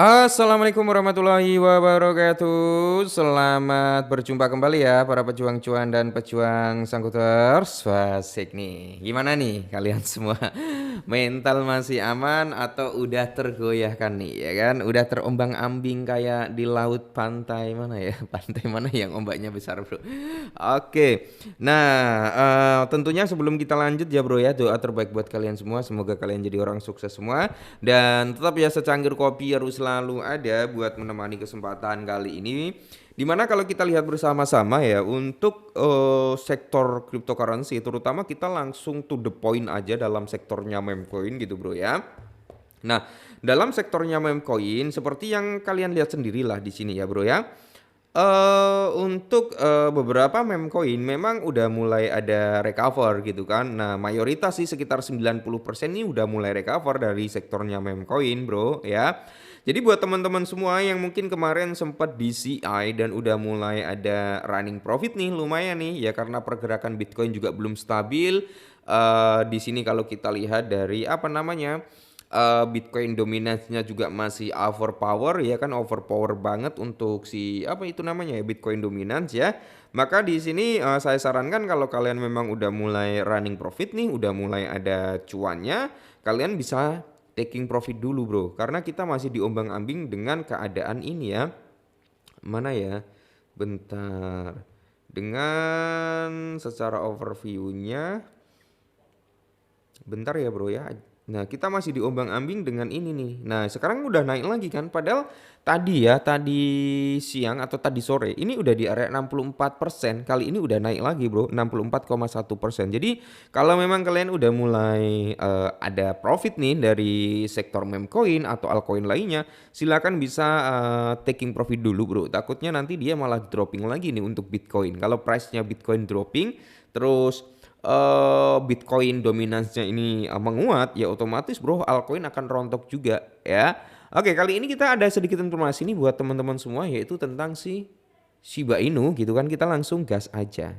Assalamualaikum warahmatullahi wabarakatuh. Selamat berjumpa kembali ya para pejuang cuan dan pejuang sangkuters. Asik nih. Gimana nih kalian semua? Mental masih aman atau udah tergoyahkan nih ya kan? Udah terombang-ambing kayak di laut pantai mana ya? Pantai mana yang ombaknya besar, Bro? Oke. Nah, tentunya sebelum kita lanjut ya, Bro ya, doa terbaik buat kalian semua. Semoga kalian jadi orang sukses semua. Dan tetap ya secangkir kopi harus selalu ada buat menemani kesempatan kali ini. Dimana kalau kita lihat bersama-sama ya untuk sektor cryptocurrency terutama kita langsung to the point aja dalam sektornya meme coin gitu bro ya. Nah dalam sektornya meme coin seperti yang kalian lihat sendirilah di sini ya bro ya. Untuk beberapa meme coin memang udah mulai ada recover gitu kan. Nah, mayoritas sih sekitar 90% ini udah mulai recover dari sektornya meme coin, Bro, ya. Jadi buat teman-teman semua yang mungkin kemarin sempat DCI dan udah mulai ada running profit nih lumayan nih ya karena pergerakan Bitcoin juga belum stabil. Di sini kalau kita lihat dari apa namanya? Bitcoin dominasinya juga masih overpower ya kan overpower banget untuk si apa itu namanya ya Bitcoin dominance ya. Maka di sini saya sarankan kalau kalian memang udah mulai running profit nih, udah mulai ada cuannya, kalian bisa taking profit dulu bro. Karena kita masih diombang-ambing dengan keadaan ini ya. Mana ya? Bentar. Dengan secara overview-nya bentar ya bro ya. Nah kita masih diombang-ambing dengan ini nih. Nah sekarang udah naik lagi kan. Padahal tadi siang atau tadi sore ini udah di area 64%. Kali ini udah naik lagi bro 64,1%. Jadi kalau memang kalian udah mulai ada profit nih dari sektor meme coin atau altcoin lainnya, silakan bisa taking profit dulu bro. Takutnya nanti dia malah dropping lagi nih untuk Bitcoin. Kalau price-nya Bitcoin dropping terus Bitcoin dominasinya ini menguat ya otomatis bro altcoin akan rontok juga ya. Oke kali ini kita ada sedikit informasi nih buat teman-teman semua yaitu tentang si Shiba Inu gitu kan kita langsung gas aja.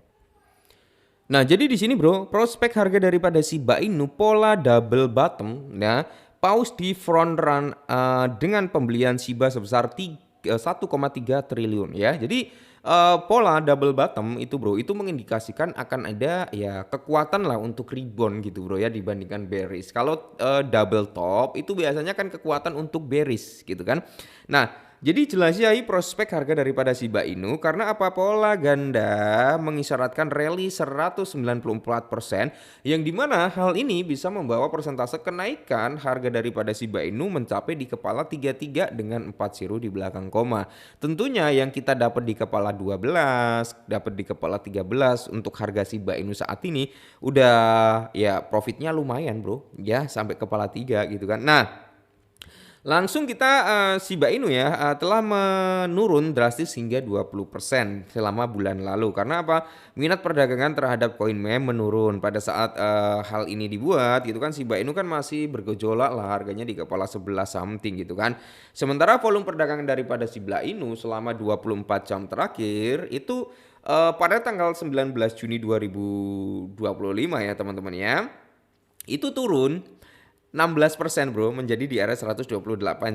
Nah jadi di sini bro prospek harga daripada Shiba Inu pola double bottom ya pause di front run dengan pembelian Shiba sebesar 1,3 triliun ya. Jadi pola double bottom itu bro itu mengindikasikan akan ada ya kekuatan lah untuk rebound gitu bro ya dibandingkan bearish. Kalau double top itu biasanya kan kekuatan untuk bearish gitu kan. Nah jadi jelajahi prospek harga daripada Shiba Inu karena apa pola ganda mengisyaratkan rally 194% yang dimana hal ini bisa membawa persentase kenaikan harga daripada Shiba Inu mencapai di kepala 33 dengan 40 di belakang koma. Tentunya yang kita dapat di kepala 12, dapat di kepala 13 untuk harga Shiba Inu saat ini udah ya profitnya lumayan bro ya sampai kepala 3 gitu kan. Nah langsung kita Shiba Inu ya telah menurun drastis hingga 20% selama bulan lalu. Karena apa? Minat perdagangan terhadap koin meme menurun pada saat hal ini dibuat gitu kan Shiba Inu kan masih bergejolak lah harganya di kepala 11 something gitu kan. Sementara volume perdagangan daripada Shiba Inu selama 24 jam terakhir itu pada tanggal 19 Juni 2025 ya teman-teman ya. Itu turun 16% bro menjadi di area 128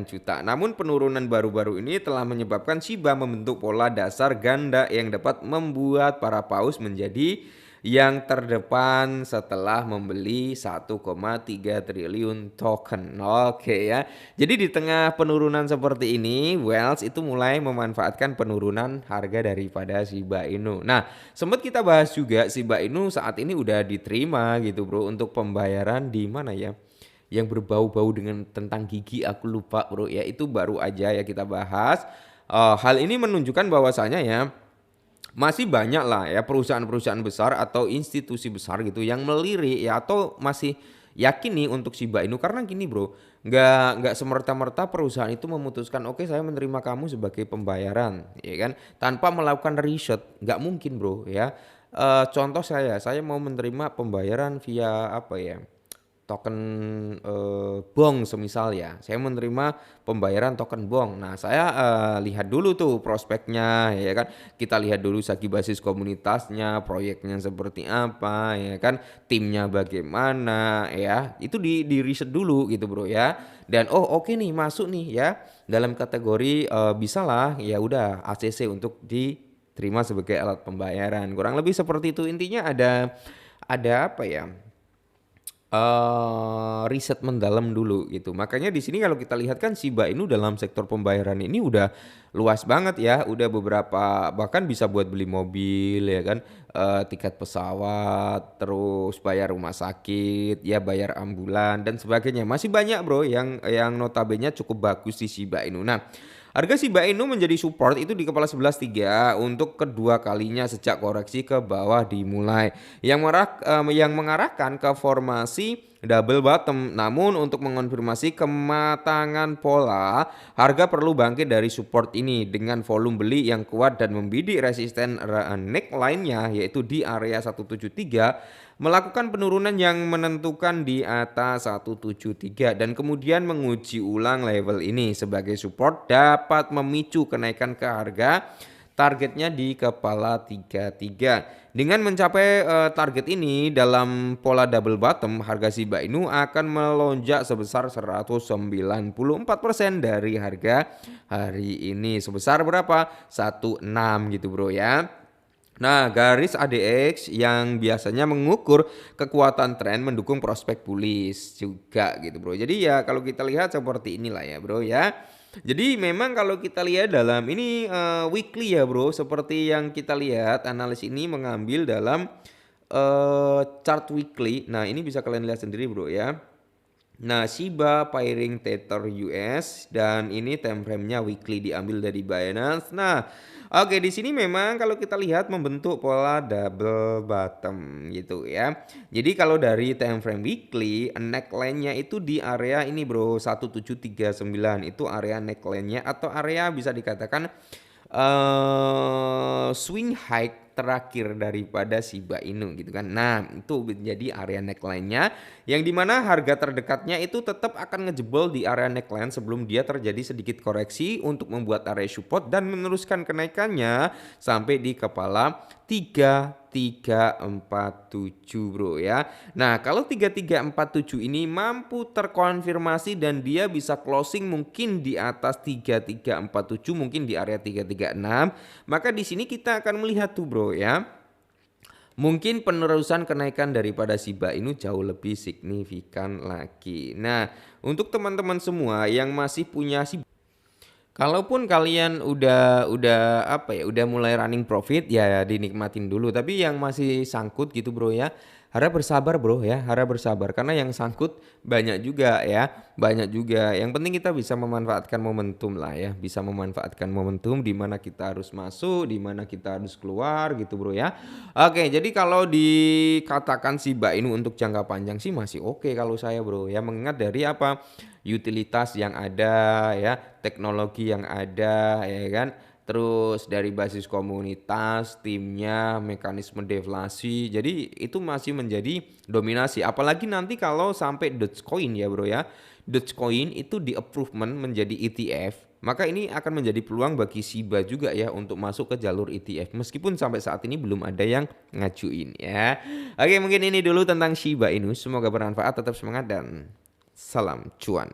juta. Namun penurunan baru-baru ini telah menyebabkan Shiba membentuk pola dasar ganda yang dapat membuat para paus menjadi yang terdepan setelah membeli 1,3 triliun token. Oke ya. Jadi di tengah penurunan seperti ini, Wells itu mulai memanfaatkan penurunan harga daripada Shiba Inu. Nah, sempat kita bahas juga Shiba Inu saat ini udah diterima gitu bro untuk pembayaran di mana ya? Yang berbau-bau dengan tentang gigi aku lupa bro ya itu baru aja ya kita bahas. Hal ini menunjukkan bahwasanya ya masih banyak lah ya perusahaan-perusahaan besar atau institusi besar gitu yang melirik ya atau masih yakin nih untuk Shiba Inu karena gini bro nggak semerta-merta perusahaan itu memutuskan oke saya menerima kamu sebagai pembayaran ya kan tanpa melakukan riset nggak mungkin bro ya. Contoh saya mau menerima pembayaran via apa ya token BONG semisal ya, saya menerima pembayaran token BONG. Nah saya lihat dulu tuh prospeknya ya kan, kita lihat dulu segi basis komunitasnya, proyeknya seperti apa ya kan, timnya bagaimana ya, itu di riset dulu gitu bro ya. Dan oke nih masuk nih ya dalam kategori bisa lah ya udah ACC untuk diterima sebagai alat pembayaran. Kurang lebih seperti itu, intinya ada apa ya? Riset mendalam dulu gitu. Makanya di sini kalau kita lihat kan Shiba Inu dalam sektor pembayaran ini udah luas banget ya, udah beberapa bahkan bisa buat beli mobil ya kan, tiket pesawat, terus bayar rumah sakit, ya bayar ambulan dan sebagainya. Masih banyak bro yang notabene cukup bagus di Shiba Inu. Nah, harga Shiba Inu menjadi support itu di kepala 11.3 untuk kedua kalinya sejak koreksi ke bawah dimulai, yang mengarahkan ke formasi double bottom. Namun untuk mengonfirmasi kematangan pola, harga perlu bangkit dari support ini dengan volume beli yang kuat dan membidik resisten neckline-nya yaitu di area 173, melakukan penurunan yang menentukan di atas 173 dan kemudian menguji ulang level ini sebagai support dapat memicu kenaikan ke harga targetnya di kepala 33. Dengan mencapai target ini dalam pola double bottom, harga Shiba Inu akan melonjak sebesar 194% dari harga hari ini. Sebesar berapa? 16 gitu bro ya. Nah, garis ADX yang biasanya mengukur kekuatan tren mendukung prospek bullish juga gitu bro. Jadi ya kalau kita lihat seperti inilah ya bro ya. Jadi memang kalau kita lihat dalam ini weekly ya bro, seperti yang kita lihat analis ini mengambil dalam chart weekly. Nah ini bisa kalian lihat sendiri bro ya. Nah Shiba pairing Tether US dan ini time frame-nya weekly diambil dari Binance. Nah, oke di sini memang kalau kita lihat membentuk pola double bottom gitu ya. Jadi kalau dari time frame weekly, neckline-nya itu di area ini bro, 1739 itu area neckline-nya atau area bisa dikatakan swing high terakhir daripada Shiba Inu gitu kan. Nah itu menjadi area neckline-nya yang dimana harga terdekatnya itu tetap akan ngejebol di area neckline sebelum dia terjadi sedikit koreksi untuk membuat area support dan meneruskan kenaikannya sampai di kepala 3347 bro ya. Nah kalau 3347 ini mampu terkonfirmasi dan dia bisa closing mungkin di atas 3347, mungkin di area 336, maka di sini kita akan melihat tuh bro ya, mungkin penerusan kenaikan daripada Shiba Inu jauh lebih signifikan lagi. Nah untuk teman-teman semua yang masih punya Shiba, kalaupun kalian udah apa ya, udah mulai running profit ya dinikmatin dulu. Tapi yang masih sangkut gitu bro ya, harap bersabar bro ya, harap bersabar karena yang sangkut banyak juga ya, banyak juga. Yang penting kita bisa memanfaatkan momentum lah ya, bisa memanfaatkan momentum di mana kita harus masuk, di mana kita harus keluar gitu bro ya. Oke, jadi kalau dikatakan Shiba Inu untuk jangka panjang sih masih oke kalau saya bro ya, mengingat dari apa? Utilitas yang ada ya, teknologi yang ada ya kan, terus dari basis komunitas, timnya, mekanisme deflasi, jadi itu masih menjadi dominasi. Apalagi nanti kalau sampai Dogecoin ya bro ya, Dogecoin itu di approval menjadi ETF, maka ini akan menjadi peluang bagi Shiba juga ya untuk masuk ke jalur ETF meskipun sampai saat ini belum ada yang ngajuin ya. Oke mungkin ini dulu tentang Shiba Inu, semoga bermanfaat, tetap semangat dan salam cuan.